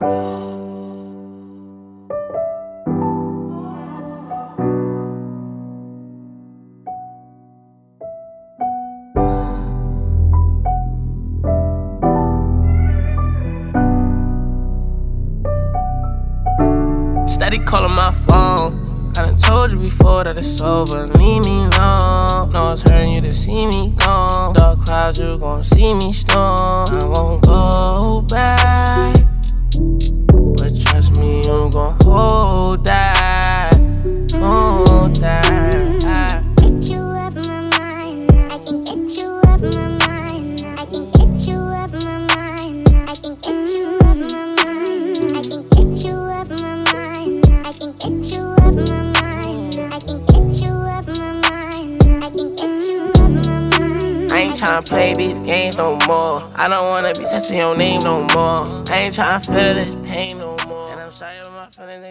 Steady calling my phone. I done told you before that it's over. Leave me alone. No, it's hurting you to see me gone. Dark clouds, you gon' see me storm. I won't go back, but trust me, you gon' hold that. Hold that. Get you up my mind. I can get you up my mind. I can get you up my mind. I can get you up my mind. I can get you up my mind. I can get you up my mind. I can get you up my mind. I can get you up my mind. I ain't tryna play these games no more. I don't wanna be touching your name no more. I ain't tryna feel this pain no more. And I'm sorry about my feelings.